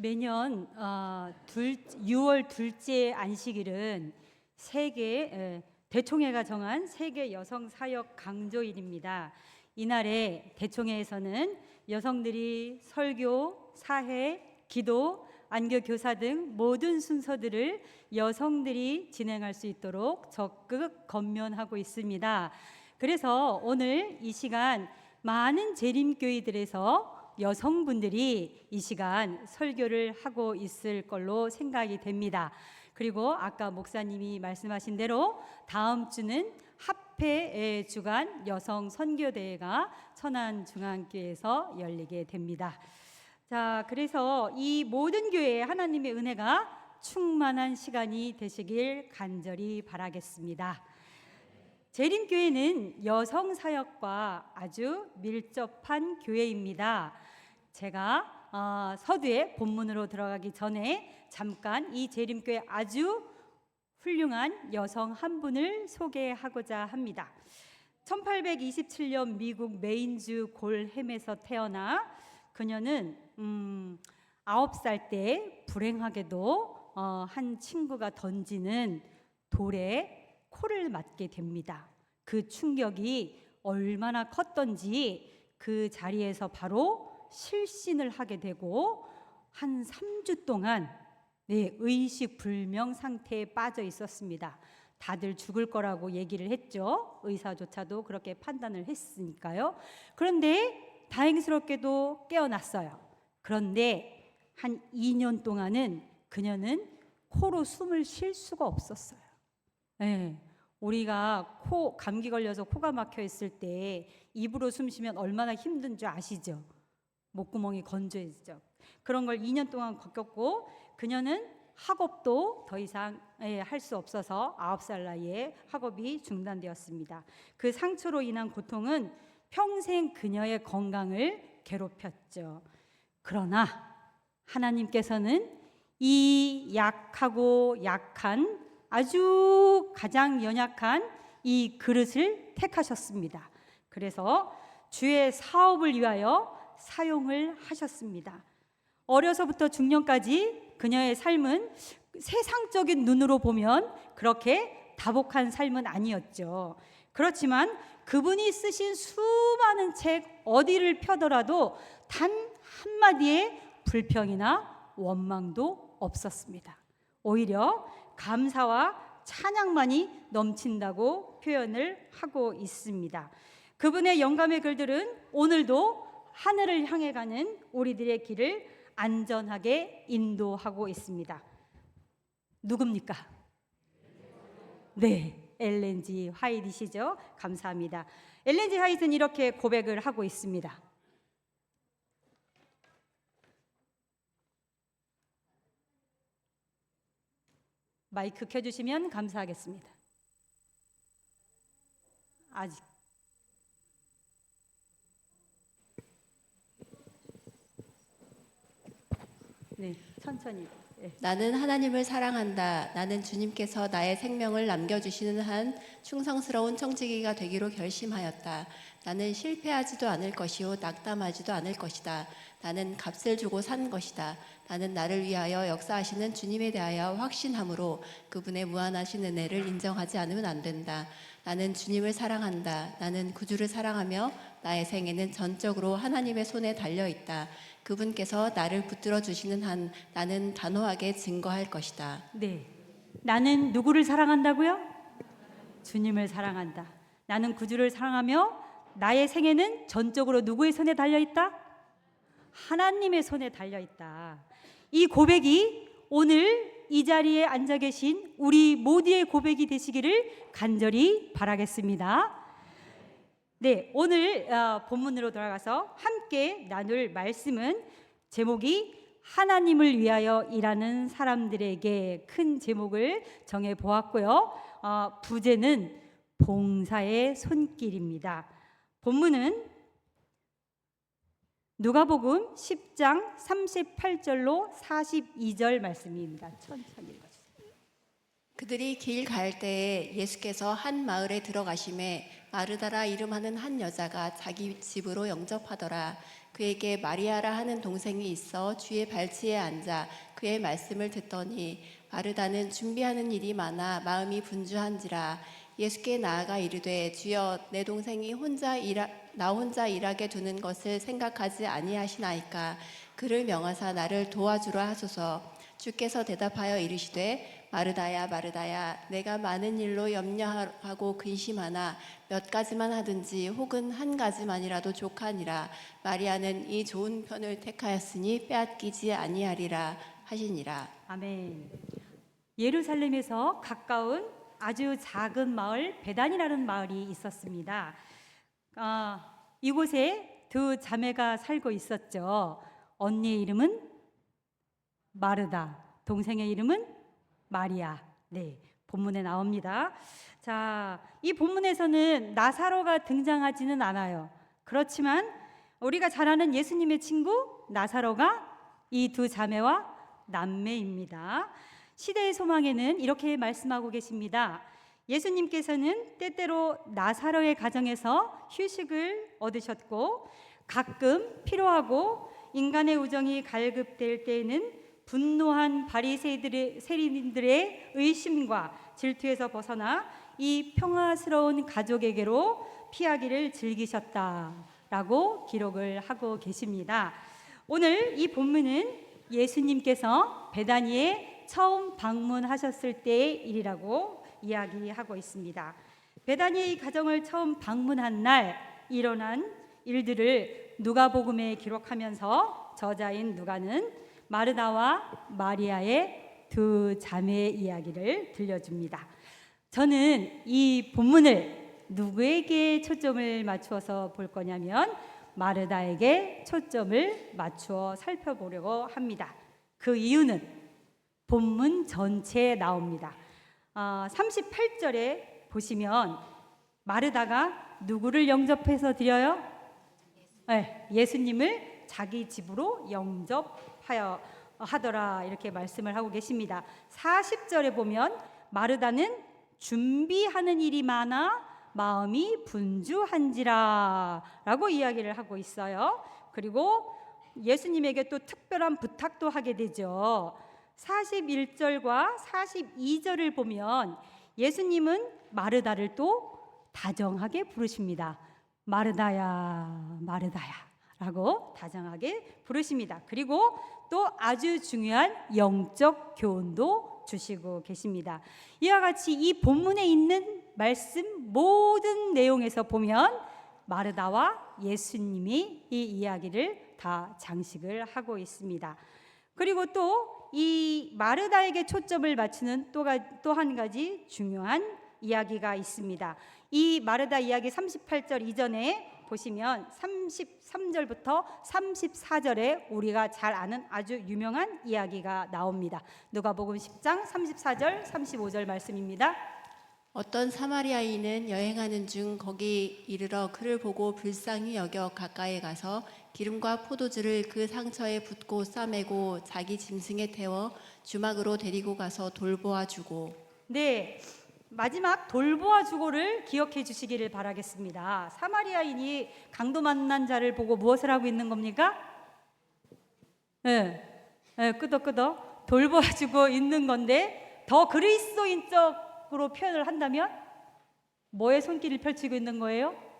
매년 6월 둘째 안식일은 대총회가 정한 세계 여성 사역 강조일입니다. 이날에 대총회에서는 여성들이 설교, 사회, 기도, 안교 교사 등 모든 순서들을 여성들이 진행할 수 있도록 적극 권면하고 있습니다. 그래서 오늘 이 시간 많은 재림교회들에서 여성분들이 이 시간 설교를 하고 있을 걸로 생각이 됩니다. 그리고 아까 목사님이 말씀하신 대로 다음 주는 합회 주간 여성 선교대회가 천안중앙교회에서 열리게 됩니다. 자, 그래서 이 모든 교회에 하나님의 은혜가 충만한 시간이 되시길 간절히 바라겠습니다. 재림교회는 여성 사역과 아주 밀접한 교회입니다. 제가 서두에 본문으로 들어가기 전에 잠깐 이 재림교회 아주 훌륭한 여성 한 분을 소개하고자 합니다. 1827년 미국 메인주 골햄에서 태어나 그녀는 9살 때 불행하게도 한 친구가 던지는 돌에 코를 맞게 됩니다. 그 충격이 얼마나 컸던지 그 자리에서 바로 실신을 하게 되고 한 3주 동안 의식불명 상태에 빠져 있었습니다. 다들 죽을 거라고 얘기를 했죠. 의사조차도 그렇게 판단을 했으니까요. 그런데 다행스럽게도 깨어났어요. 그런데 한 2년 동안은 그녀는 코로 숨을 쉴 수가 없었어요. 우리가 감기 걸려서 코가 막혀 있을 때 입으로 숨 쉬면 얼마나 힘든 줄 아시죠? 목구멍이 건조해지죠. 그런 걸 2년 동안 겪었고 그녀는 학업도 더 이상 할 수 없어서 9살 나이에 학업이 중단되었습니다. 그 상처로 인한 고통은 평생 그녀의 건강을 괴롭혔죠. 그러나 하나님께서는 이 약하고 약한 아주 가장 연약한 이 그릇을 택하셨습니다. 그래서 주의 사업을 위하여 사용을 하셨습니다. 어려서부터 중년까지 그녀의 삶은 세상적인 눈으로 보면 그렇게 다복한 삶은 아니었죠. 그렇지만 그분이 쓰신 수많은 책 어디를 펴더라도 단 한마디의 불평이나 원망도 없었습니다. 오히려 감사와 찬양만이 넘친다고 표현을 하고 있습니다. 그분의 영감의 글들은 오늘도 하늘을 향해 가는 우리들의 길을 안전하게 인도하고 있습니다. 누굽니까? 네, 엘렌 G. 화이트이시죠? 감사합니다. 엘렌 G. 화이트는 이렇게 고백을 하고 있습니다. 마이크 켜주시면 감사하겠습니다. 아직 천천히. 나는 하나님을 사랑한다. 나는 주님께서 나의 생명을 남겨주시는 한 충성스러운 청지기가 되기로 결심하였다. 나는 실패하지도 않을 것이요 낙담하지도 않을 것이다. 나는 값을 주고 산 것이다. 나는 나를 위하여 역사하시는 주님에 대하여 확신함으로 그분의 무한하신 은혜를 인정하지 않으면 안 된다. 나는 주님을 사랑한다. 나는 구주를 사랑하며 나의 생애는 전적으로 하나님의 손에 달려있다. 그분께서 나를 붙들어 주시는 한 나는 단호하게 증거할 것이다. 네, 나는 누구를 사랑한다고요? 주님을 사랑한다. 나는 구주를 사랑하며 나의 생애는 전적으로 누구의 손에 달려있다? 하나님의 손에 달려있다. 이 고백이 오늘 이 자리에 앉아 계신 우리 모두의 고백이 되시기를 간절히 바라겠습니다. 네, 오늘 본문으로 돌아가서 함께 나눌 말씀은 제목이 하나님을 위하여 일하는 사람들에게 큰 제목을 정해 보았고요. 부제는 봉사의 손길입니다. 본문은 누가복음 10장 38절로 42절 말씀입니다. 천천히 읽어주세요. 그들이 길 갈 때에 예수께서 한 마을에 들어가심에 마르다라 이름하는 한 여자가 자기 집으로 영접하더라. 그에게 마리아라 하는 동생이 있어 주의 발치에 앉아 그의 말씀을 듣더니 마르다는 준비하는 일이 많아 마음이 분주한지라. 예수께 나아가 이르되 주여 내 동생이 나 혼자 일하게 두는 것을 생각하지 아니하시나이까. 그를 명하사 나를 도와주라 하소서. 주께서 대답하여 이르시되 마르다야 마르다야 내가 많은 일로 염려하고 근심하나 몇 가지만 하든지 혹은 한 가지만이라도 족하니라. 마리아는 이 좋은 편을 택하였으니 빼앗기지 아니하리라 하시니라. 아멘. 예루살렘에서 가까운 아주 작은 마을 베단이라는 마을이 있었습니다. 이곳에 두 자매가 살고 있었죠. 언니의 이름은 마르다, 동생의 이름은 마리아. 네, 본문에 나옵니다. 자, 이 본문에서는 나사로가 등장하지는 않아요. 그렇지만 우리가 잘 아는 예수님의 친구 나사로가 이 두 자매와 남매입니다. 시대의 소망에는 이렇게 말씀하고 계십니다. 예수님께서는 때때로 나사로의 가정에서 휴식을 얻으셨고 가끔 필요하고 인간의 우정이 갈급될 때에는 분노한 세리들의 의심과 질투에서 벗어나 이 평화스러운 가족에게로 피하기를 즐기셨다라고 기록을 하고 계십니다. 오늘 이 본문은 예수님께서 베다니에 처음 방문하셨을 때의 일이라고 이야기하고 있습니다. 베다니의 가정을 처음 방문한 날 일어난 일들을 누가복음에 기록하면서 저자인 누가는 마르다와 마리아의 두 자매의 이야기를 들려줍니다. 저는 이 본문을 누구에게 초점을 맞추어서 볼 거냐면 마르다에게 초점을 맞추어 살펴보려고 합니다. 그 이유는 본문 전체에 나옵니다. 38절에 보시면 마르다가 누구를 영접해서 드려요? 네, 예수님을 자기 집으로 하더라 이렇게 말씀을 하고 계십니다. 40절에 보면 마르다는 준비하는 일이 많아 마음이 분주한지라 라고 이야기를 하고 있어요. 그리고 예수님에게 또 특별한 부탁도 하게 되죠. 41절과 42절을 보면 예수님은 마르다를 또 다정하게 부르십니다. 마르다야 마르다야 라고 다정하게 부르십니다. 그리고 또 아주 중요한 영적 교훈도 주시고 계십니다. 이와 같이 이 본문에 있는 말씀 모든 내용에서 보면 마르다와 예수님이 이 이야기를 다 장식을 하고 있습니다. 그리고 또 이 마르다에게 초점을 맞추는 또 한 가지 중요한 이야기가 있습니다. 이 마르다 이야기 38절 이전에 보시면 33절부터 34절에 우리가 잘 아는 아주 유명한 이야기가 나옵니다. 누가복음 10장 34절 35절 말씀입니다. 어떤 사마리아인은 여행하는 중 거기 이르러 그를 보고 불쌍히 여겨 가까이 가서 기름과 포도주를 그 상처에 붓고 싸매고 자기 짐승에 태워 주막으로 데리고 가서 돌보아 주고. 네, 마지막 돌보아 주고를 기억해 주시기를 바라겠습니다. 사마리아인이 강도 만난 자를 보고 무엇을 하고 있는 겁니까? 끄덕끄덕 돌보아 주고 있는 건데 더 그리스도인적으로 표현을 한다면 뭐의 손길을 펼치고 있는 거예요?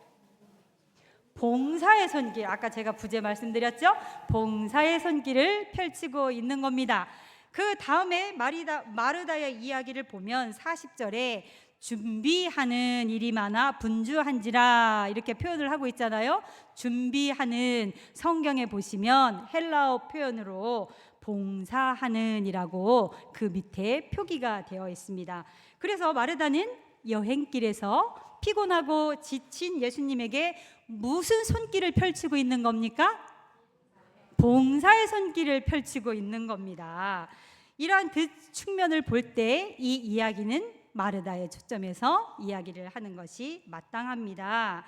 봉사의 손길. 아까 제가 부제 말씀드렸죠? 봉사의 손길을 펼치고 있는 겁니다. 그 다음에 마르다의 이야기를 보면 40절에 준비하는 일이 많아 분주한지라 이렇게 표현을 하고 있잖아요. 준비하는, 성경에 보시면 헬라어 표현으로 봉사하는 이라고 그 밑에 표기가 되어 있습니다. 그래서 마르다는 여행길에서 피곤하고 지친 예수님에게 무슨 손길을 펼치고 있는 겁니까? 봉사의 손길을 펼치고 있는 겁니다. 이러한 측면을 볼 때 이 이야기는 마르다의 초점에서 이야기를 하는 것이 마땅합니다.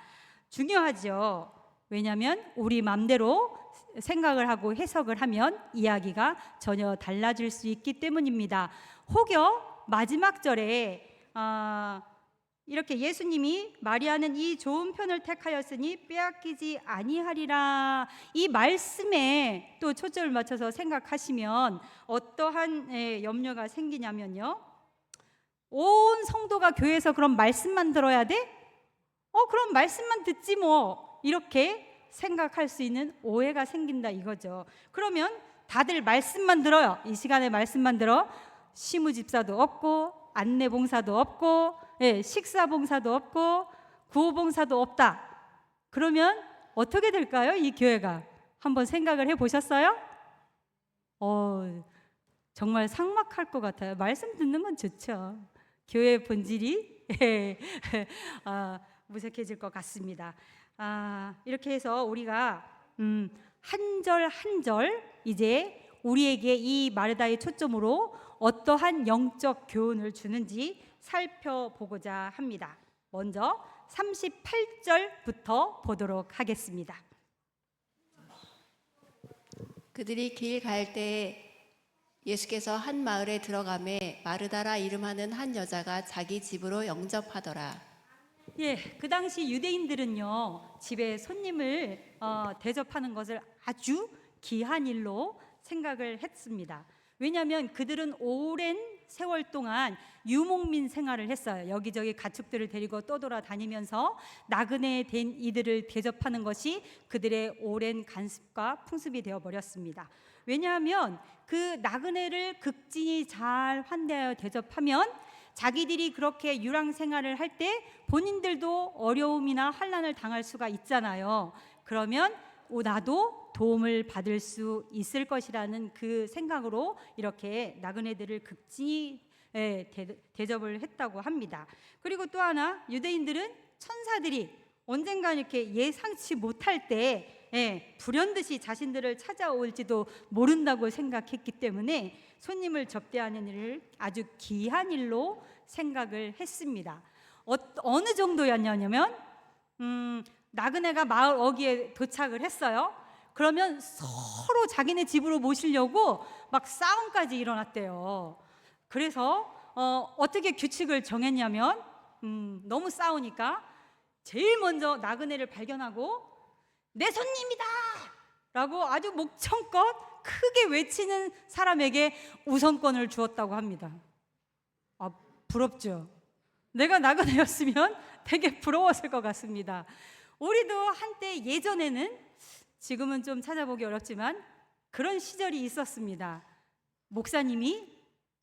중요하죠. 왜냐하면 우리 마음대로 생각을 하고 해석을 하면 이야기가 전혀 달라질 수 있기 때문입니다. 혹여 마지막 절에 이렇게 예수님이 마리아는 이 좋은 편을 택하였으니 빼앗기지 아니하리라, 이 말씀에 또 초점을 맞춰서 생각하시면 어떠한 염려가 생기냐면요, 온 성도가 교회에서 그럼 말씀만 들어야 돼? 그럼 말씀만 듣지 뭐, 이렇게 생각할 수 있는 오해가 생긴다 이거죠. 그러면 다들 말씀만 들어요. 이 시간에 말씀만 들어. 시무집사도 없고 안내봉사도 없고 식사봉사도 없고 구호봉사도 없다. 그러면 어떻게 될까요? 이 교회가 한번 생각을 해보셨어요? 정말 삭막할 것 같아요. 말씀 듣는 건 좋죠. 교회의 본질이 무색해질 것 같습니다. 이렇게 해서 우리가 한 절 한 절 이제 우리에게 이 마르다의 초점으로 어떠한 영적 교훈을 주는지 살펴보고자 합니다. 먼저 38절부터 보도록 하겠습니다. 그들이 길 갈 때 예수께서 한 마을에 들어가매 마르다라 이름하는 한 여자가 자기 집으로 영접하더라. 그 당시 유대인들은요, 집에 손님을 대접하는 것을 아주 귀한 일로 생각을 했습니다. 왜냐하면 그들은 오랜 세월 동안 유목민 생활을 했어요. 여기저기 가축들을 데리고 떠돌아다니면서 나그네 된 이들을 대접하는 것이 그들의 오랜 관습과 풍습이 되어버렸습니다. 왜냐하면 그 나그네를 극진히 잘 환대하여 대접하면 자기들이 그렇게 유랑 생활을 할 때 본인들도 어려움이나 환난을 당할 수가 있잖아요. 그러면 나도 도움을 받을 수 있을 것이라는 그 생각으로 이렇게 나그네들을 극진히 대접을 했다고 합니다. 그리고 또 하나, 유대인들은 천사들이 언젠가 이렇게 예상치 못할 때 불현듯이 자신들을 찾아올지도 모른다고 생각했기 때문에 손님을 접대하는 일을 아주 귀한 일로 생각을 했습니다. 어느 정도였냐면 나그네가 마을 어귀에 도착을 했어요. 그러면 서로 자기네 집으로 모시려고 막 싸움까지 일어났대요. 그래서 어떻게 규칙을 정했냐면 너무 싸우니까 제일 먼저 나그네를 발견하고 내 손님이다! 라고 아주 목청껏 크게 외치는 사람에게 우선권을 주었다고 합니다. 부럽죠? 내가 나그네였으면 되게 부러웠을 것 같습니다. 우리도 한때 예전에는, 지금은 좀 찾아보기 어렵지만 그런 시절이 있었습니다. 목사님이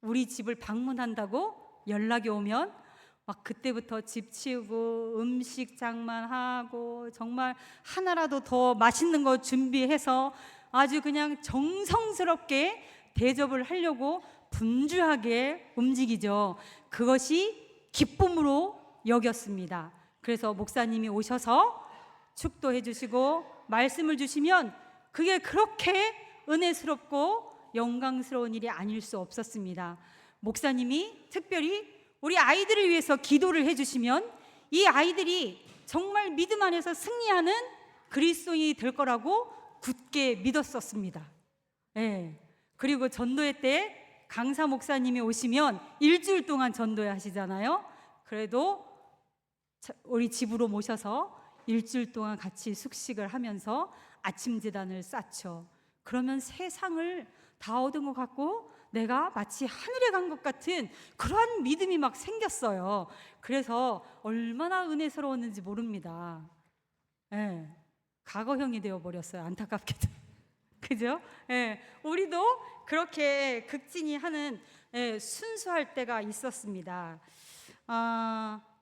우리 집을 방문한다고 연락이 오면 막 그때부터 집 치우고 음식 장만하고 정말 하나라도 더 맛있는 거 준비해서 아주 그냥 정성스럽게 대접을 하려고 분주하게 움직이죠. 그것이 기쁨으로 여겼습니다. 그래서 목사님이 오셔서 축도해 주시고 말씀을 주시면 그게 그렇게 은혜스럽고 영광스러운 일이 아닐 수 없었습니다. 목사님이 특별히 우리 아이들을 위해서 기도를 해주시면 이 아이들이 정말 믿음 안에서 승리하는 그리스도인이 될 거라고 굳게 믿었었습니다. 그리고 전도회 때 강사 목사님이 오시면 일주일 동안 전도회 하시잖아요. 그래도 우리 집으로 모셔서 일주일 동안 같이 숙식을 하면서 아침 제단을 쌓죠. 그러면 세상을 다 얻은 것 같고 내가 마치 하늘에 간 것 같은 그러한 믿음이 막 생겼어요. 그래서 얼마나 은혜스러웠는지 모릅니다. 과거형이 되어버렸어요. 안타깝게도. 그죠? 우리도 그렇게 극진히 하는 순수할 때가 있었습니다.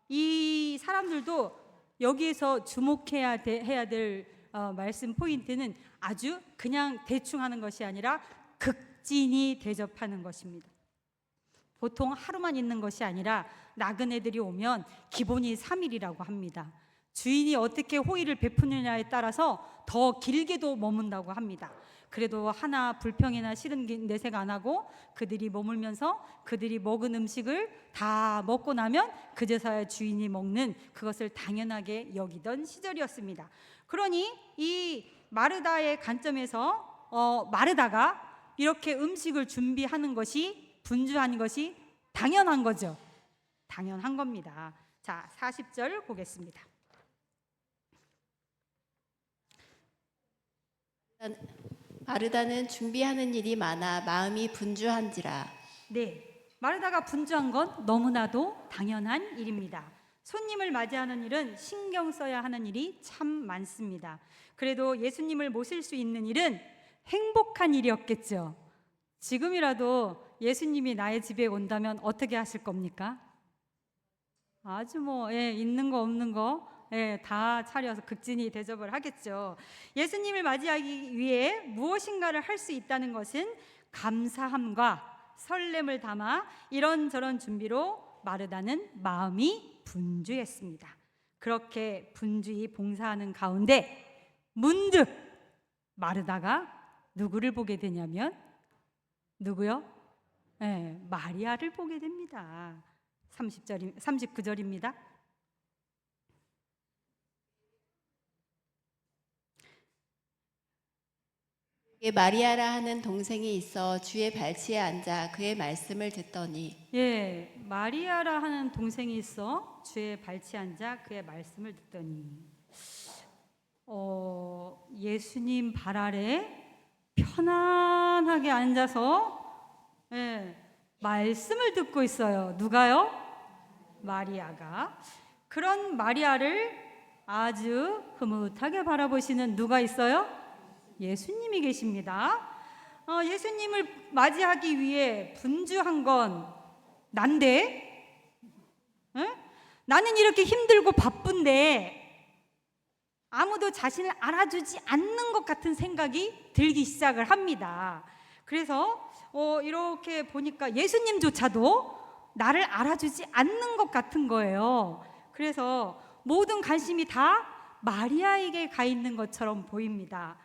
이 사람들도 여기에서 주목해야 될 말씀 포인트는 아주 그냥 대충 하는 것이 아니라 극진히 대접하는 것입니다. 보통 하루만 있는 것이 아니라 나그네들이 오면 기본이 3일이라고 합니다. 주인이 어떻게 호의를 베푸느냐에 따라서 더 길게도 머문다고 합니다. 그래도 하나 불평이나 싫은 내색 안 하고 그들이 머물면서 그들이 먹은 음식을 다 먹고 나면 그제서야 주인이 먹는 그것을 당연하게 여기던 시절이었습니다. 그러니 이 마르다의 관점에서 마르다가 이렇게 음식을 준비하는 것이, 분주하는 것이 당연한 거죠. 당연한 겁니다. 자, 40절 보겠습니다. 마르다는 준비하는 일이 많아 마음이 분주한지라. 네, 마르다가 분주한 건 너무나도 당연한 일입니다. 손님을 맞이하는 일은 신경 써야 하는 일이 참 많습니다. 그래도 예수님을 모실 수 있는 일은 행복한 일이었겠죠. 지금이라도 예수님이 나의 집에 온다면 어떻게 하실 겁니까? 아주 있는 거 없는 거 다 차려서 극진히 대접을 하겠죠. 예수님을 맞이하기 위해 무엇인가를 할 수 있다는 것은 감사함과 설렘을 담아 이런저런 준비로 마르다는 마음이 분주했습니다. 그렇게 분주히 봉사하는 가운데 문득 마르다가 누구를 보게 되냐면 누구요? 마리아를 보게 됩니다. 39절입니다. 마리아라 하는 동생이 있어 주의 발치에 앉아 그의 말씀을 듣더니. 마리아라 하는 동생이 있어 주의 발치에 앉아 그의 말씀을 듣더니 예수님 발 아래 편안하게 앉아서 말씀을 듣고 있어요. 누가요? 마리아가. 그런 마리아를 아주 흐뭇하게 바라보시는 누가 있어요? 예수님이 계십니다. 예수님을 맞이하기 위해 분주한 건 난데, 나는 이렇게 힘들고 바쁜데 아무도 자신을 알아주지 않는 것 같은 생각이 들기 시작을 합니다. 그래서 이렇게 보니까 예수님조차도 나를 알아주지 않는 것 같은 거예요. 그래서 모든 관심이 다 마리아에게 가 있는 것처럼 보입니다.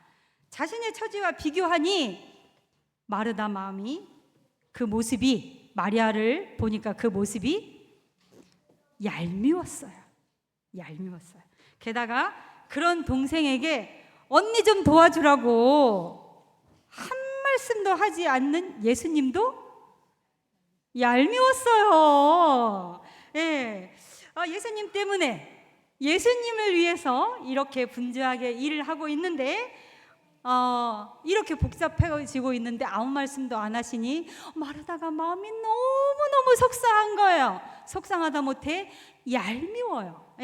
자신의 처지와 비교하니 마르다 마음이 그 모습이 마리아를 보니까 그 모습이 얄미웠어요. 게다가 그런 동생에게 언니 좀 도와주라고 한 말씀도 하지 않는 예수님도 얄미웠어요. 예수님 때문에 예수님을 위해서 이렇게 분주하게 일을 하고 있는데 이렇게 복잡해지고 있는데 아무 말씀도 안 하시니 마르다가 마음이 너무너무 속상한 거예요. 속상하다 못해 얄미워요.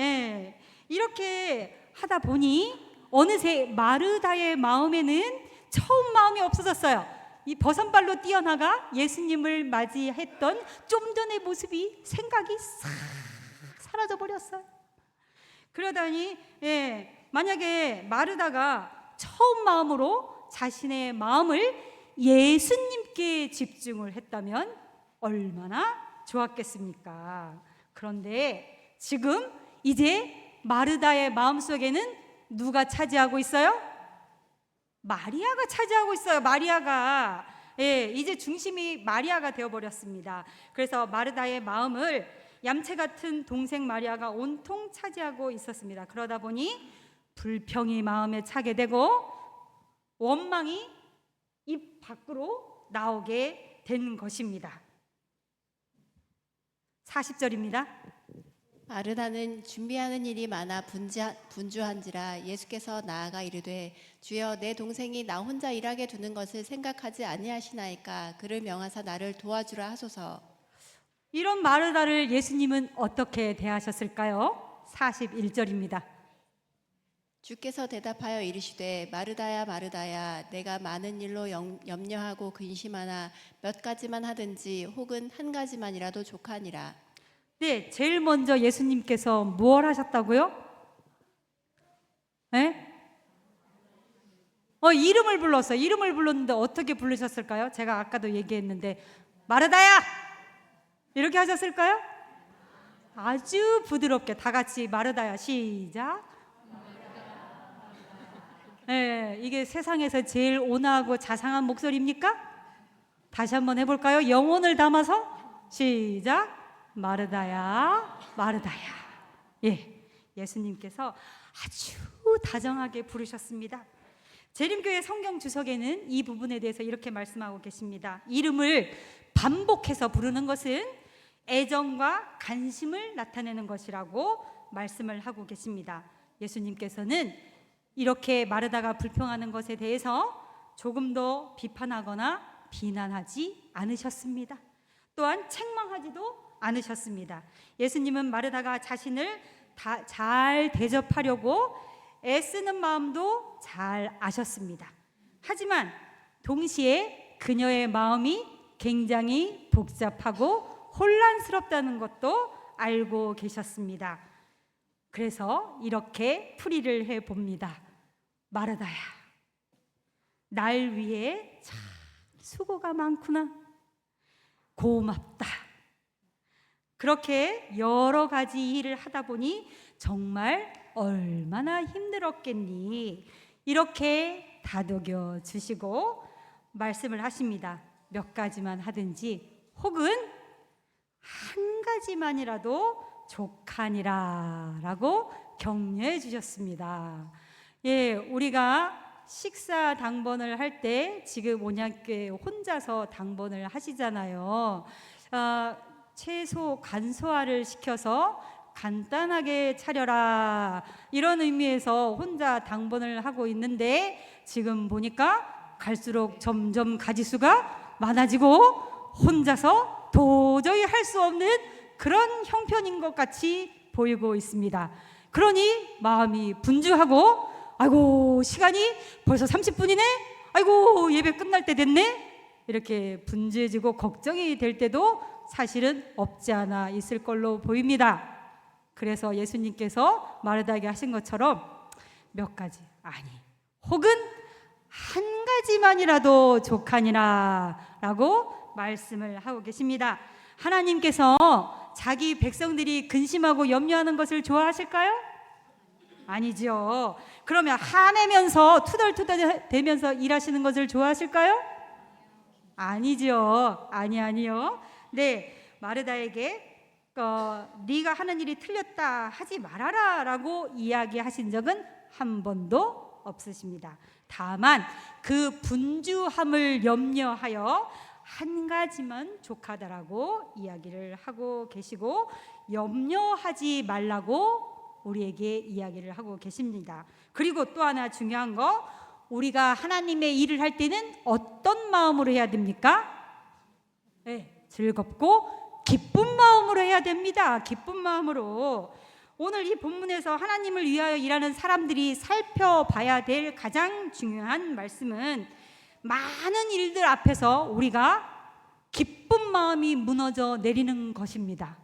이렇게 하다 보니 어느새 마르다의 마음에는 처음 마음이 없어졌어요. 이 버선발로 뛰어나가 예수님을 맞이했던 좀 전의 모습이 생각이 싹 사라져 버렸어요. 그러다니 만약에 마르다가 처음 마음으로 자신의 마음을 예수님께 집중을 했다면 얼마나 좋았겠습니까? 그런데 지금 이제 마르다의 마음속에는 누가 차지하고 있어요? 마리아가 차지하고 있어요. 마리아가 이제 중심이 마리아가 되어버렸습니다. 그래서 마르다의 마음을 얌체 같은 동생 마리아가 온통 차지하고 있었습니다. 그러다 보니 불평이 마음에 차게 되고 원망이 입 밖으로 나오게 된 것입니다. 40절입니다. 마르다는 준비하는 일이 많아 분주한지라. 예수께서 나아가 이르되 주여 내 동생이 나 혼자 일하게 두는 것을 생각하지 아니하시나이까. 그를 명하사 나를 도와주라 하소서. 이런 마르다를 예수님은 어떻게 대하셨을까요? 41절입니다. 주께서 대답하여 이르시되 마르다야 마르다야 내가 많은 일로 염려하고 근심하나 몇 가지만 하든지 혹은 한 가지만이라도 족하니라. 네, 제일 먼저 예수님께서 무엇 하셨다고요? 이름을 불렀어요. 이름을 불렀는데 어떻게 부르셨을까요? 제가 아까도 얘기했는데 마르다야! 이렇게 하셨을까요? 아주 부드럽게 다 같이 마르다야 시작. 이게 세상에서 제일 온화하고 자상한 목소리입니까? 다시 한번 해볼까요? 영혼을 담아서 시작. 마르다야 마르다야. 예수님께서 아주 다정하게 부르셨습니다. 재림교회 성경 주석에는 이 부분에 대해서 이렇게 말씀하고 계십니다. 이름을 반복해서 부르는 것은 애정과 관심을 나타내는 것이라고 말씀을 하고 계십니다. 예수님께서는 이렇게 마르다가 불평하는 것에 대해서 조금도 비판하거나 비난하지 않으셨습니다. 또한 책망하지도 않으셨습니다. 예수님은 마르다가 자신을 잘 대접하려고 애쓰는 마음도 잘 아셨습니다. 하지만 동시에 그녀의 마음이 굉장히 복잡하고 혼란스럽다는 것도 알고 계셨습니다. 그래서 이렇게 풀이를 해봅니다. 마르다야, 날 위해 참 수고가 많구나. 고맙다. 그렇게 여러 가지 일을 하다 보니 정말 얼마나 힘들었겠니? 이렇게 다독여 주시고 말씀을 하십니다. 몇 가지만 하든지 혹은 한 가지만이라도 족하니라 라고 격려해 주셨습니다. 예, 우리가 식사 당번을 할 때 지금 온양교회 혼자서 당번을 하시잖아요. 채소 간소화를 시켜서 간단하게 차려라, 이런 의미에서 혼자 당번을 하고 있는데, 지금 보니까 갈수록 점점 가지수가 많아지고 혼자서 도저히 할 수 없는 그런 형편인 것 같이 보이고 있습니다. 그러니 마음이 분주하고, 아이고 시간이 벌써 30분이네, 아이고 예배 끝날 때 됐네, 이렇게 분주해지고 걱정이 될 때도 사실은 없지 않아 있을 걸로 보입니다. 그래서 예수님께서 마르다에게 하신 것처럼 몇 가지, 아니 혹은 한 가지만이라도 족하니라 라고 말씀을 하고 계십니다. 하나님께서 자기 백성들이 근심하고 염려하는 것을 좋아하실까요? 아니죠. 그러면 화내면서 투덜투덜대면서 일하시는 것을 좋아하실까요? 아니죠. 아니요. 네, 마르다에게 네가 하는 일이 틀렸다 하지 말아라 라고 이야기하신 적은 한 번도 없으십니다. 다만 그 분주함을 염려하여 한 가지만 족하다라고 이야기를 하고 계시고, 염려하지 말라고 우리에게 이야기를 하고 계십니다. 그리고 또 하나 중요한 거, 우리가 하나님의 일을 할 때는 어떤 마음으로 해야 됩니까? 네, 즐겁고 기쁜 마음으로 해야 됩니다. 기쁜 마음으로. 오늘 이 본문에서 하나님을 위하여 일하는 사람들이 살펴봐야 될 가장 중요한 말씀은, 많은 일들 앞에서 우리가 기쁜 마음이 무너져 내리는 것입니다.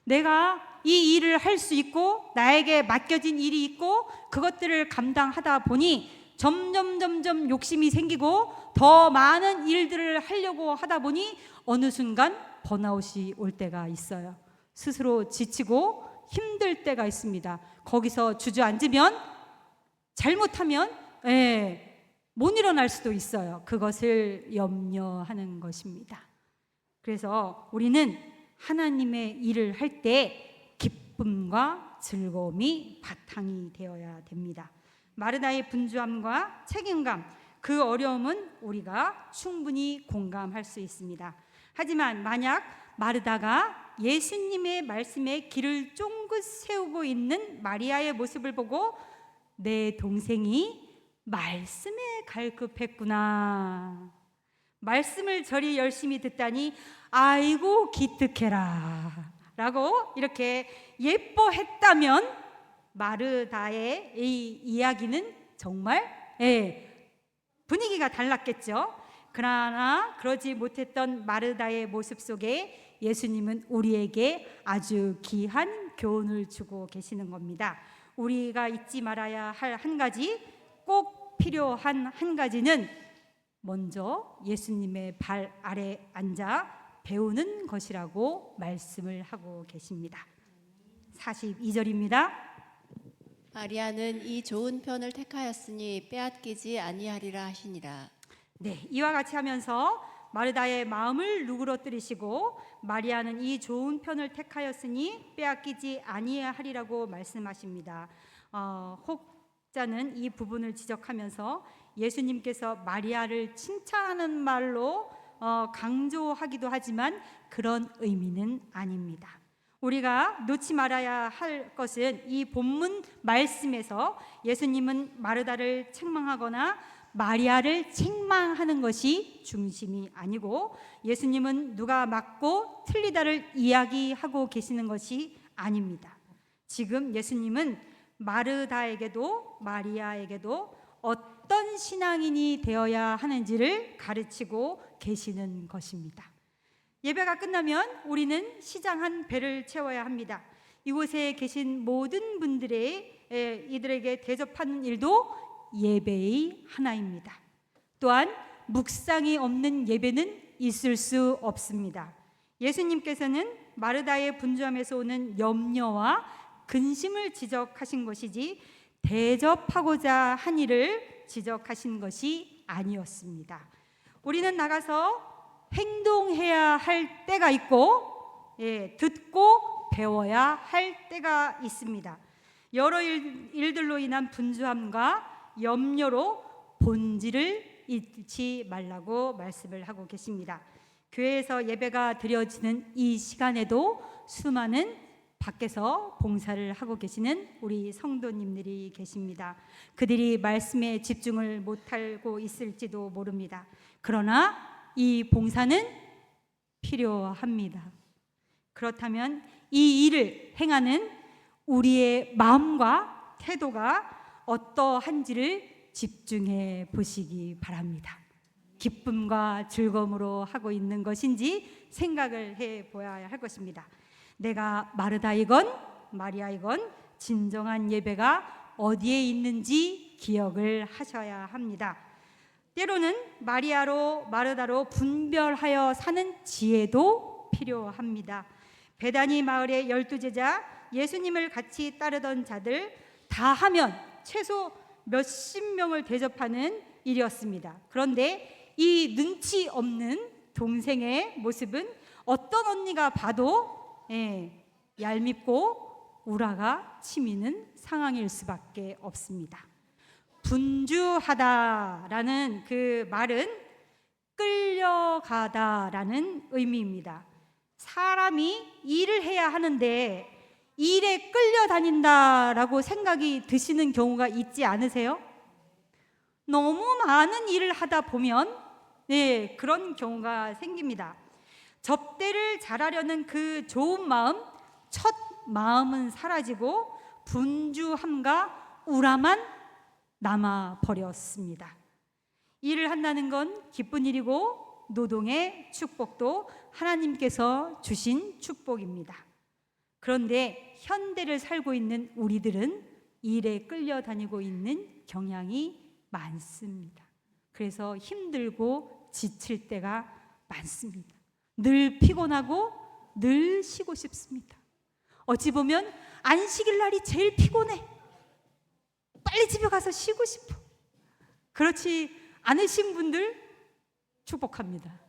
내가 이 일을 할 수 있고 나에게 맡겨진 일이 있고 그것들을 감당하다 보니 점점 욕심이 생기고 더 많은 일들을 하려고 하다 보니 어느 순간 번아웃이 올 때가 있어요. 스스로 지치고 힘들 때가 있습니다. 거기서 주저앉으면, 잘못하면 못 일어날 수도 있어요. 그것을 염려하는 것입니다. 그래서 우리는 하나님의 일을 할 때 기쁨과 즐거움이 바탕이 되어야 됩니다. 마르다의 분주함과 책임감, 그 어려움은 우리가 충분히 공감할 수 있습니다. 하지만 만약 마르다가 예수님의 말씀에 길을 쫑긋 세우고 있는 마리아의 모습을 보고 내 동생이 말씀에 갈급했구나, 말씀을 저리 열심히 듣다니 아이고 기특해라 라고 이렇게 예뻐했다면, 마르다의 이 이야기는 정말 분위기가 달랐겠죠. 그러나 그러지 못했던 마르다의 모습 속에 예수님은 우리에게 아주 귀한 교훈을 주고 계시는 겁니다. 우리가 잊지 말아야 할 한 가지, 꼭 필요한 한 가지는 먼저 예수님의 발 아래 앉아 배우는 것이라고 말씀을 하고 계십니다. 42절입니다. 마리아는 이 좋은 편을 택하였으니 빼앗기지 아니하리라 하시니라. 네, 이와 같이 하면서 마르다의 마음을 누그러뜨리시고 마리아는 이 좋은 편을 택하였으니 빼앗기지 아니하리라고 말씀하십니다. 혹자는 이 부분을 지적하면서 예수님께서 마리아를 칭찬하는 말로 강조하기도 하지만 그런 의미는 아닙니다. 우리가 놓지 말아야 할 것은 이 본문 말씀에서 예수님은 마르다를 책망하거나 마리아를 책망하는 것이 중심이 아니고, 예수님은 누가 맞고 틀리다를 이야기하고 계시는 것이 아닙니다. 지금 예수님은 마르다에게도 마리아에게도 어떤 신앙인이 되어야 하는지를 가르치고 계시는 것입니다. 예배가 끝나면 우리는 시장 한 배를 채워야 합니다. 이곳에 계신 모든 이들에게 대접하는 일도 예배의 하나입니다. 또한 묵상이 없는 예배는 있을 수 없습니다. 예수님께서는 마르다의 분주함에서 오는 염려와 근심을 지적하신 것이지 대접하고자 한 일을 지적하신 것이 아니었습니다. 우리는 나가서 행동해야 할 때가 있고, 듣고 배워야 할 때가 있습니다. 여러 일들로 인한 분주함과 염려로 본질을 잃지 말라고 말씀을 하고 계십니다. 교회에서 예배가 드려지는 이 시간에도 수많은 밖에서 봉사를 하고 계시는 우리 성도님들이 계십니다. 그들이 말씀에 집중을 못하고 있을지도 모릅니다. 그러나 이 봉사는 필요합니다. 그렇다면 이 일을 행하는 우리의 마음과 태도가 어떠한지를 집중해 보시기 바랍니다. 기쁨과 즐거움으로 하고 있는 것인지 생각을 해 보아야 할 것입니다. 내가 마르다이건 마리아이건 진정한 예배가 어디에 있는지 기억을 하셔야 합니다. 때로는 마르다로 분별하여 사는 지혜도 필요합니다. 베다니 마을의 12제자, 예수님을 같이 따르던 자들 다 하면 최소 몇십 명을 대접하는 일이었습니다. 그런데 이 눈치 없는 동생의 모습은 어떤 언니가 봐도 얄밉고 우라가 치미는 상황일 수밖에 없습니다. 분주하다라는 그 말은 끌려가다라는 의미입니다. 사람이 일을 해야 하는데 일에 끌려다닌다라고 생각이 드시는 경우가 있지 않으세요? 너무 많은 일을 하다 보면 그런 경우가 생깁니다. 접대를 잘하려는 그 좋은 마음, 첫 마음은 사라지고 분주함과 우라만 남아버렸습니다. 일을 한다는 건 기쁜 일이고 노동의 축복도 하나님께서 주신 축복입니다. 그런데 현대를 살고 있는 우리들은 일에 끌려다니고 있는 경향이 많습니다. 그래서 힘들고 지칠 때가 많습니다. 늘 피곤하고 늘 쉬고 싶습니다. 어찌 보면 안식일 날이 제일 피곤해. 빨리 집에 가서 쉬고 싶어. 그렇지 않으신 분들 축복합니다.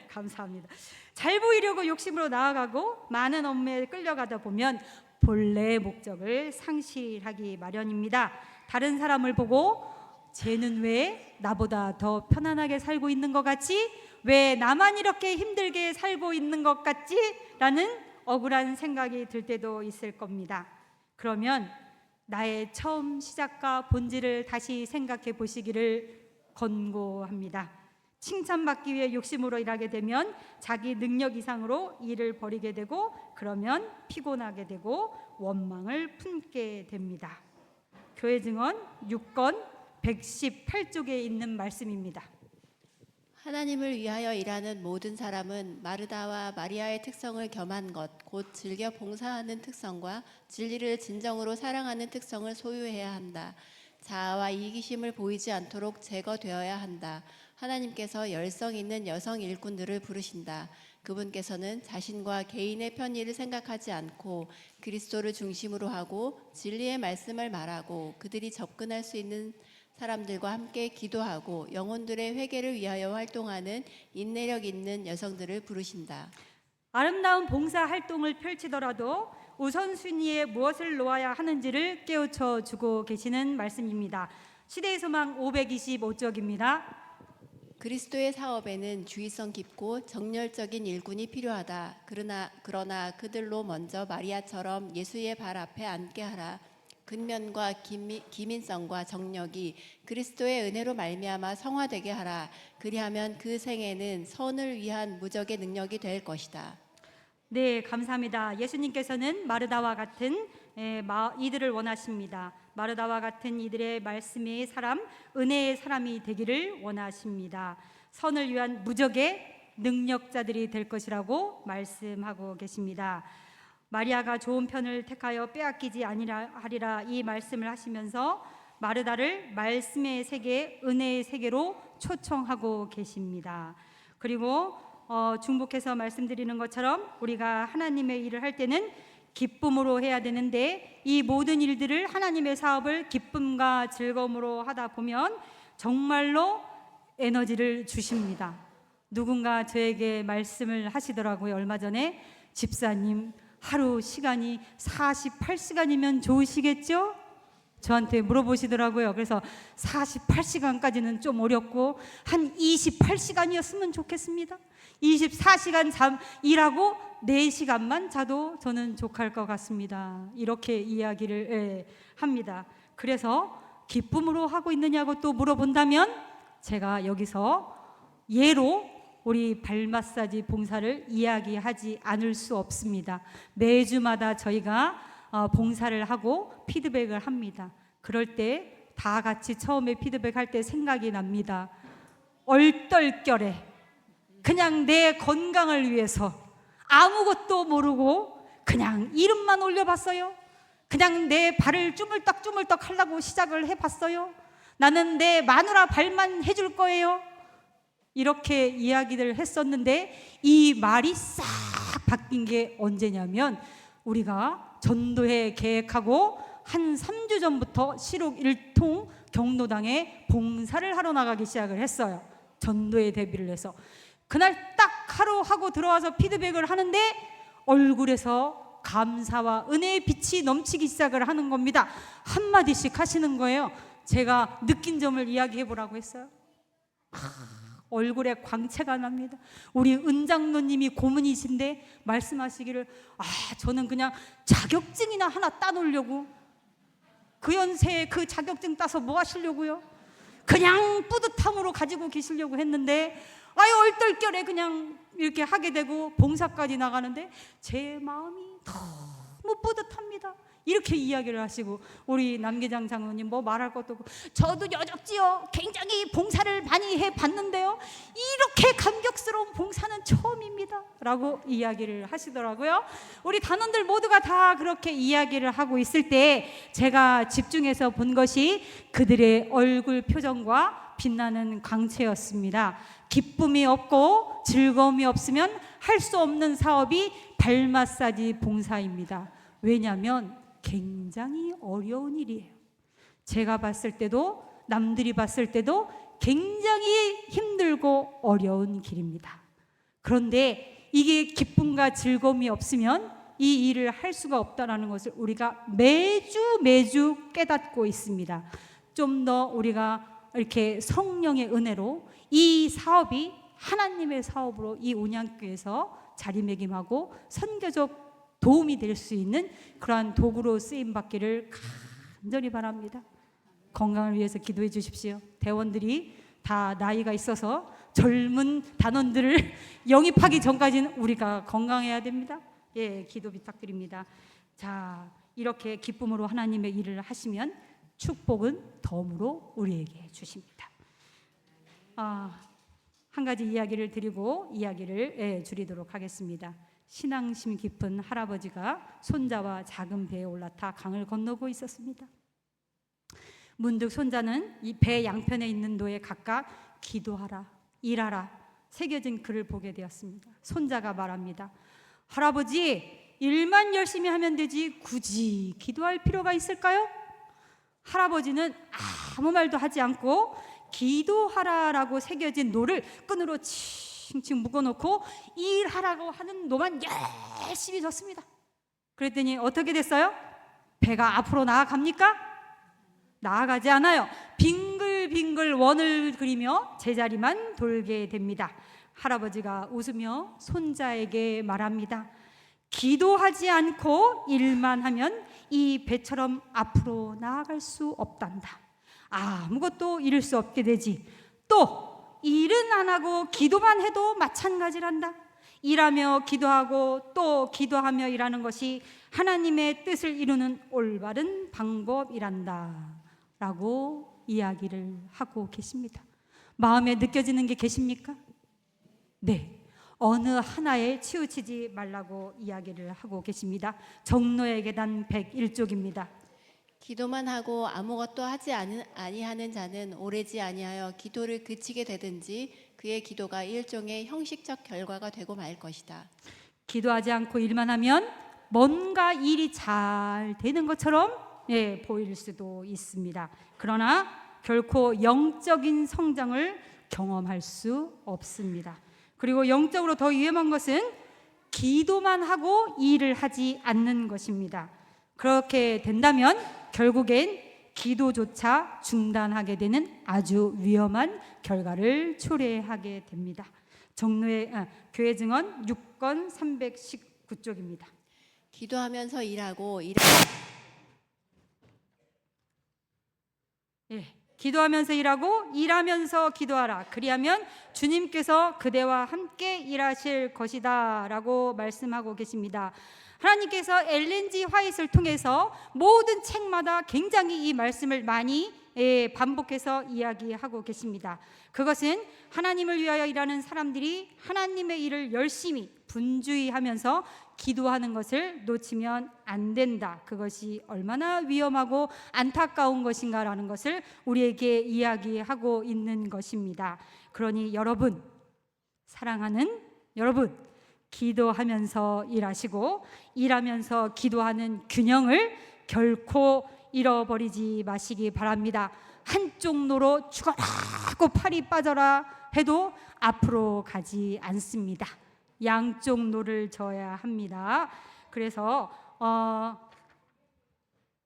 감사합니다. 잘 보이려고 욕심으로 나아가고 많은 업무에 끌려가다 보면 본래의 목적을 상실하기 마련입니다. 다른 사람을 보고 쟤는 왜 나보다 더 편안하게 살고 있는 것 같지? 왜 나만 이렇게 힘들게 살고 있는 것 같지? 라는 억울한 생각이 들 때도 있을 겁니다. 그러면 나의 처음 시작과 본질을 다시 생각해 보시기를 권고합니다. 칭찬받기 위해 욕심으로 일하게 되면 자기 능력 이상으로 일을 벌이게 되고, 그러면 피곤하게 되고 원망을 품게 됩니다. 교회 증언 6권 118쪽에 있는 말씀입니다. 하나님을 위하여 일하는 모든 사람은 마르다와 마리아의 특성을 겸한 것, 곧 즐겨 봉사하는 특성과 진리를 진정으로 사랑하는 특성을 소유해야 한다. 자아와 이기심을 보이지 않도록 제거되어야 한다. 하나님께서 열성 있는 여성 일꾼들을 부르신다. 그분께서는 자신과 개인의 편의를 생각하지 않고 그리스도를 중심으로 하고 진리의 말씀을 말하고 그들이 접근할 수 있는 사람들과 함께 기도하고 영혼들의 회개를 위하여 활동하는 인내력 있는 여성들을 부르신다. 아름다운 봉사 활동을 펼치더라도 우선순위에 무엇을 놓아야 하는지를 깨우쳐 주고 계시는 말씀입니다. 시대의 소망 525쪽입니다. 그리스도의 사업에는 주의성 깊고 정열적인 일꾼이 필요하다. 그러나 그들로 먼저 마리아처럼 예수의 발 앞에 앉게 하라. 근면과 기민성과 정력이 그리스도의 은혜로 말미암아 성화되게 하라. 그리하면 그 생애는 선을 위한 무적의 능력이 될 것이다. 네, 감사합니다. 예수님께서는 마르다와 같은 이들을 원하십니다. 마르다와 같은 이들의 말씀의 사람, 은혜의 사람이 되기를 원하십니다. 선을 위한 무적의 능력자들이 될 것이라고 말씀하고 계십니다. 마리아가 좋은 편을 택하여 빼앗기지 아니하리라 이 말씀을 하시면서 마르다를 말씀의 세계, 은혜의 세계로 초청하고 계십니다. 그리고 중복해서 말씀드리는 것처럼 우리가 하나님의 일을 할 때는 기쁨으로 해야 되는데, 이 모든 일들을, 하나님의 사업을 기쁨과 즐거움으로 하다 보면 정말로 에너지를 주십니다. 누군가 저에게 말씀을 하시더라고요. 얼마 전에, 집사님 하루 시간이 48시간이면 좋으시겠죠? 저한테 물어보시더라고요. 그래서 48시간까지는 좀 어렵고 한 28시간이었으면 좋겠습니다. 24시간 일하고 4시간만 자도 저는 족할 것 같습니다. 이렇게 이야기를 합니다. 그래서 기쁨으로 하고 있느냐고 또 물어본다면, 제가 여기서 예로 우리 발 마사지 봉사를 이야기하지 않을 수 없습니다. 매주마다 저희가 봉사를 하고 피드백을 합니다. 그럴 때 다 같이 처음에 피드백할 때 생각이 납니다. 얼떨결에 그냥 내 건강을 위해서 아무것도 모르고 그냥 이름만 올려봤어요. 그냥 내 발을 쭈물떡쭈물떡 하려고 시작을 해봤어요. 나는 내 마누라 발만 해줄 거예요. 이렇게 이야기를 했었는데, 이 말이 싹 바뀐 게 언제냐면, 우리가 전도회 계획하고 한 3주 전부터 시록 1통 경로당에 봉사를 하러 나가기 시작을 했어요. 전도회 대비를 해서. 그날 딱 하루 하고 들어와서 피드백을 하는데 얼굴에서 감사와 은혜의 빛이 넘치기 시작을 하는 겁니다. 한마디씩 하시는 거예요. 제가 느낀 점을 이야기해 보라고 했어요. 얼굴에 광채가 납니다. 우리 은장로님이 고문이신데 말씀하시기를, 저는 그냥 자격증이나 하나 따놓으려고, 그 연세에 그 자격증 따서 뭐 하시려고요? 그냥 뿌듯함으로 가지고 계시려고 했는데, 얼떨결에 그냥 이렇게 하게 되고 봉사까지 나가는데 제 마음이 너무 뿌듯합니다. 이렇게 이야기를 하시고, 우리 남계장 장로님 뭐 말할 것도 없고, 저도 여적지요 굉장히 봉사를 많이 해봤는데요, 이렇게 감격스러운 봉사는 처음입니다 라고 이야기를 하시더라고요. 우리 단원들 모두가 다 그렇게 이야기를 하고 있을 때 제가 집중해서 본 것이 그들의 얼굴 표정과 빛나는 광채였습니다. 기쁨이 없고 즐거움이 없으면 할 수 없는 사업이 발 마사지 봉사입니다. 왜냐하면 굉장히 어려운 일이에요. 제가 봤을 때도 남들이 봤을 때도 굉장히 힘들고 어려운 길입니다. 그런데 이게 기쁨과 즐거움이 없으면 이 일을 할 수가 없다는 것을 우리가 매주 깨닫고 있습니다. 좀 더 우리가 이렇게 성령의 은혜로 이 사업이 하나님의 사업으로 이 온양교회에서 자리매김하고 선교적 도움이 될 수 있는 그러한 도구로 쓰임받기를 간절히 바랍니다. 건강을 위해서 기도해 주십시오. 대원들이 다 나이가 있어서 젊은 단원들을 영입하기 전까지는 우리가 건강해야 됩니다. 기도 부탁드립니다. 자, 이렇게 기쁨으로 하나님의 일을 하시면 축복은 덤으로 우리에게 주십니다. 한 가지 이야기를 드리고 이야기를 줄이도록 하겠습니다. 신앙심 깊은 할아버지가 손자와 작은 배에 올라타 강을 건너고 있었습니다. 문득 손자는 이 배 양편에 있는 노에 각각 기도하라, 일하라 새겨진 글을 보게 되었습니다. 손자가 말합니다. 할아버지, 일만 열심히 하면 되지 굳이 기도할 필요가 있을까요? 할아버지는 아무 말도 하지 않고 기도하라라고 새겨진 노를 끈으로 칭칭 묶어놓고 일하라고 하는 노만 열심히 졌습니다. 그랬더니 어떻게 됐어요? 배가 앞으로 나아갑니까? 나아가지 않아요. 빙글빙글 원을 그리며 제자리만 돌게 됩니다. 할아버지가 웃으며 손자에게 말합니다. 기도하지 않고 일만 하면 이 배처럼 앞으로 나아갈 수 없단다. 아무것도 이룰 수 없게 되지. 또 일은 안 하고 기도만 해도 마찬가지란다. 일하며 기도하고 또 기도하며 일하는 것이 하나님의 뜻을 이루는 올바른 방법이란다 라고 이야기를 하고 계십니다. 마음에 느껴지는 게 계십니까? 네, 어느 하나에 치우치지 말라고 이야기를 하고 계십니다. 정노의 계단 101쪽입니다. 기도만 하고 아무것도 하지 아니하는 자는 오래지 아니하여 기도를 그치게 되든지 그의 기도가 일종의 형식적 결과가 되고 말 것이다. 기도하지 않고 일만 하면 뭔가 일이 잘 되는 것처럼 보일 수도 있습니다. 그러나 결코 영적인 성장을 경험할 수 없습니다. 그리고 영적으로 더 위험한 것은 기도만 하고 일을 하지 않는 것입니다. 그렇게 된다면 결국엔 기도조차 중단하게 되는 아주 위험한 결과를 초래하게 됩니다. 교회 증언 6권 319쪽입니다. 기도하면서 일하고 기도하면서 일하고 일하면서 기도하라. 그리하면 주님께서 그대와 함께 일하실 것이다 라고 말씀하고 계십니다. 하나님께서 엘렌 G 화이트를 통해서 모든 책마다 굉장히 이 말씀을 많이 반복해서 이야기하고 계십니다. 그것은 하나님을 위하여 일하는 사람들이 하나님의 일을 열심히 분주히 하면서 기도하는 것을 놓치면 안 된다. 그것이 얼마나 위험하고 안타까운 것인가라는 것을 우리에게 이야기하고 있는 것입니다. 그러니 여러분, 사랑하는 여러분, 기도하면서 일하시고 일하면서 기도하는 균형을 결코 잃어버리지 마시기 바랍니다. 한쪽 노로 죽어라고 팔이 빠져라 해도 앞으로 가지 않습니다. 양쪽 노를 져야 합니다. 그래서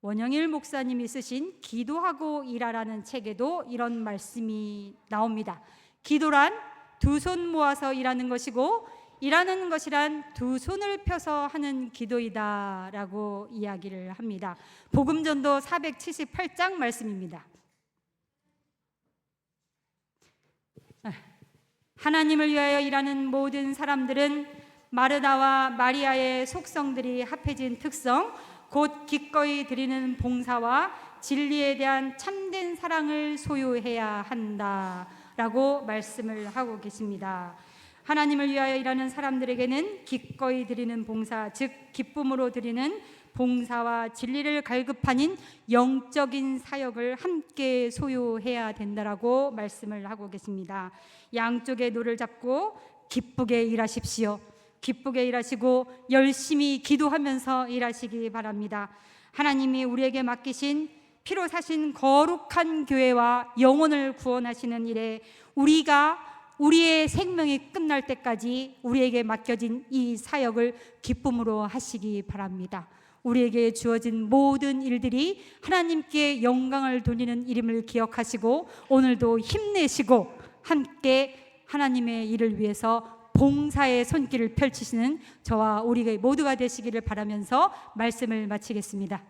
원영일 목사님이 쓰신 기도하고 일하라는 책에도 이런 말씀이 나옵니다. 기도란 두 손 모아서 일하는 것이고 일하는 것이란 두 손을 펴서 하는 기도이다 라고 이야기를 합니다. 복음전도 478장 말씀입니다. 하나님을 위하여 일하는 모든 사람들은 마르다와 마리아의 속성들이 합해진 특성, 곧 기꺼이 드리는 봉사와 진리에 대한 참된 사랑을 소유해야 한다라고 말씀을 하고 계십니다. 하나님을 위하여 일하는 사람들에게는 기꺼이 드리는 봉사, 즉 기쁨으로 드리는 봉사와 진리를 갈급하는 영적인 사역을 함께 소유해야 된다라고 말씀을 하고 계십니다. 양쪽의 노를 잡고 기쁘게 일하십시오. 기쁘게 일하시고 열심히 기도하면서 일하시기 바랍니다. 하나님이 우리에게 맡기신 피로 사신 거룩한 교회와 영혼을 구원하시는 일에 우리가 우리의 생명이 끝날 때까지 우리에게 맡겨진 이 사역을 기쁨으로 하시기 바랍니다. 우리에게 주어진 모든 일들이 하나님께 영광을 돌리는 일임을 기억하시고 오늘도 힘내시고 함께 하나님의 일을 위해서 봉사의 손길을 펼치시는 저와 우리 모두가 되시기를 바라면서 말씀을 마치겠습니다.